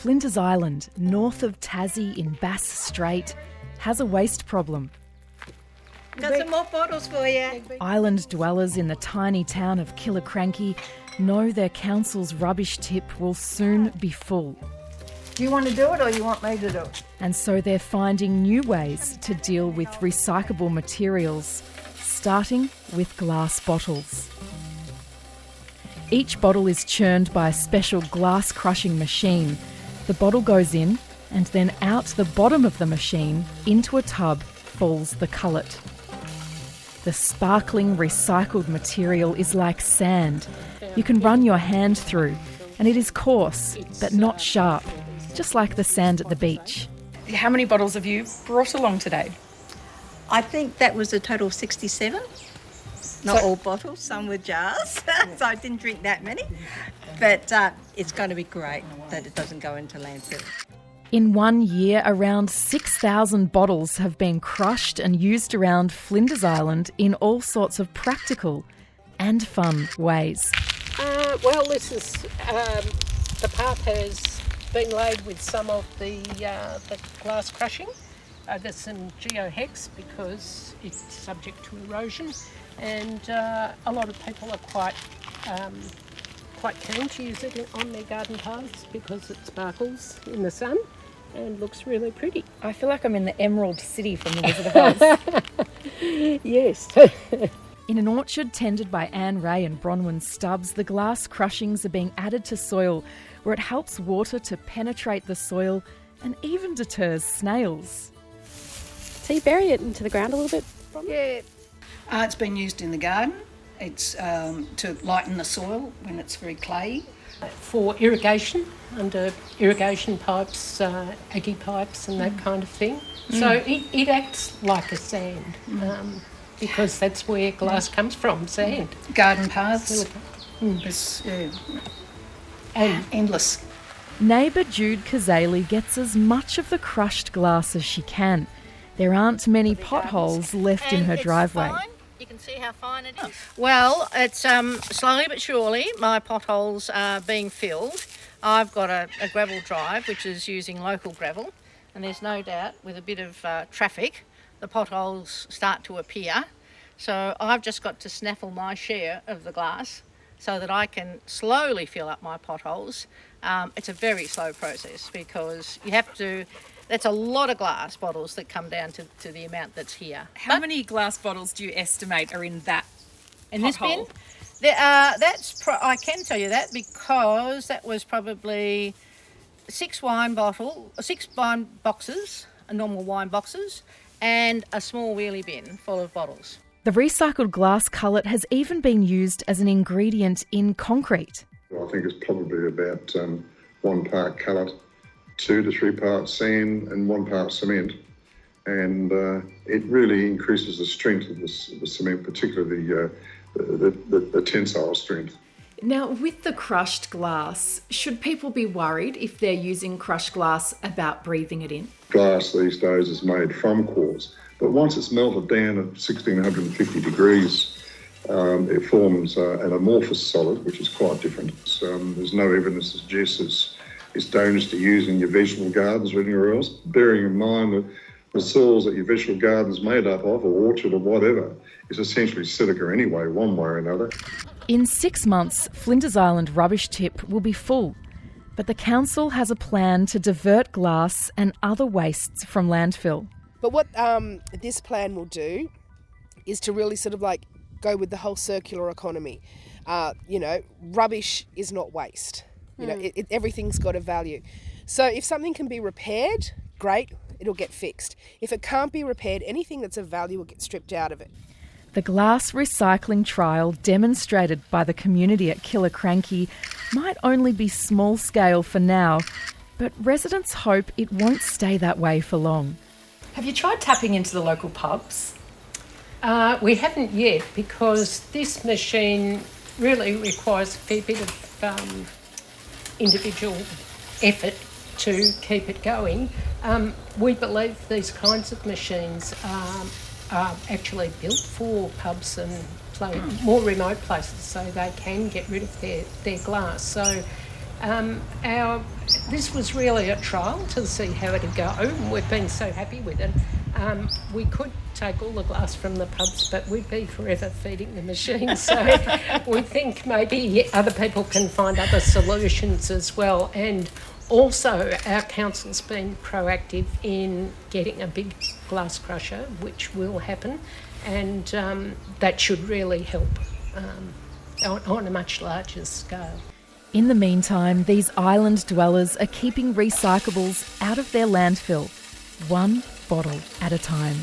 Flinders Island, north of Tassie in Bass Strait, has a waste problem. Got some more bottles for you. Island dwellers in the tiny town of Killiecrankie know their council's rubbish tip will soon be full. Do you want to do it or you want me to do it? And so they're finding new ways to deal with recyclable materials, starting with glass bottles. Each bottle is churned by a special glass crushing machine. The bottle goes in, and then out the bottom of the machine, into a tub, falls the cullet. The sparkling recycled material is like sand. You can run your hand through, and it is coarse, but not sharp, just like the sand at the beach. How many bottles have you brought along today? I think that was a total of 67. Not all bottles, some were jars, so I didn't drink that many. But it's going to be great that it doesn't go into landfill. In 1 year, around 6,000 bottles have been crushed and used around Flinders Island in all sorts of practical and fun ways. Well, this is the path has been laid with some of the glass crushing. There's some geohex because it's subject to erosion, and a lot of people are quite keen to use it on their garden paths because it sparkles in the sun and looks really pretty. I feel like I'm in the Emerald City from the Wizard of Oz. Yes. In an orchard tended by Anne Ray and Bronwyn Stubbs, the glass crushings are being added to soil where it helps water to penetrate the soil and even deters snails. So you bury it into the ground a little bit? Yeah. It's been used in the garden. It's to lighten the soil when it's very clayey. For irrigation, under irrigation pipes, aggie pipes and that kind of thing. So it acts like a sand because that's where glass comes from, sand. Garden paths. It's endless. Neighbour Jude Cazaly gets as much of the crushed glass as she can. There aren't many potholes left in her driveway. Fine. You can see how fine it is. Well, it's slowly but surely my potholes are being filled. I've got a gravel drive which is using local gravel, and there's no doubt with a bit of traffic the potholes start to appear. So I've just got to snaffle my share of the glass so that I can slowly fill up my potholes. It's a very slow process because you have to. That's a lot of glass bottles that come down to the amount that's here. How many glass bottles do you estimate are in that in this bin? pothole? I can tell you that because that was probably 6 wine boxes, normal wine boxes, and a small wheelie bin full of bottles. The recycled glass cullet has even been used as an ingredient in concrete. I think it's probably about 1 part cullet, 2 to 3 parts sand and 1 part cement, and it really increases the strength of the cement, particularly the tensile strength. Now, with the crushed glass, should people be worried if they're using crushed glass about breathing it in? Glass these days is made from quartz, but once it's melted down at 1650 degrees, it forms an amorphous solid, which is quite different. There's no evidence to suggest it's dangerous to use in your vegetable gardens or anywhere else, bearing in mind that the soils that your vegetable garden's made up of, or orchard or whatever, is essentially silica anyway, one way or another. In 6 months, Flinders Island rubbish tip will be full, but the council has a plan to divert glass and other wastes from landfill. But what this plan will do is to really sort of like go with the whole circular economy. Rubbish is not waste. Everything's got a value. So if something can be repaired, great, it'll get fixed. If it can't be repaired, anything that's of value will get stripped out of it. The glass recycling trial demonstrated by the community at Killiecrankie might only be small scale for now, but residents hope it won't stay that way for long. Have you tried tapping into the local pubs? We haven't yet because this machine really requires a fair bit of individual effort to keep it going. We believe these kinds of machines are actually built for pubs and more remote places so they can get rid of their glass. So This was really a trial to see how it'd go, and we've been so happy with it. We could take all the glass from the pubs, but we'd be forever feeding the machine. So we think maybe other people can find other solutions as well. And also, our council's been proactive in getting a big glass crusher, which will happen, and that should really help on a much larger scale. In the meantime, these island dwellers are keeping recyclables out of their landfill, one bottle at a time.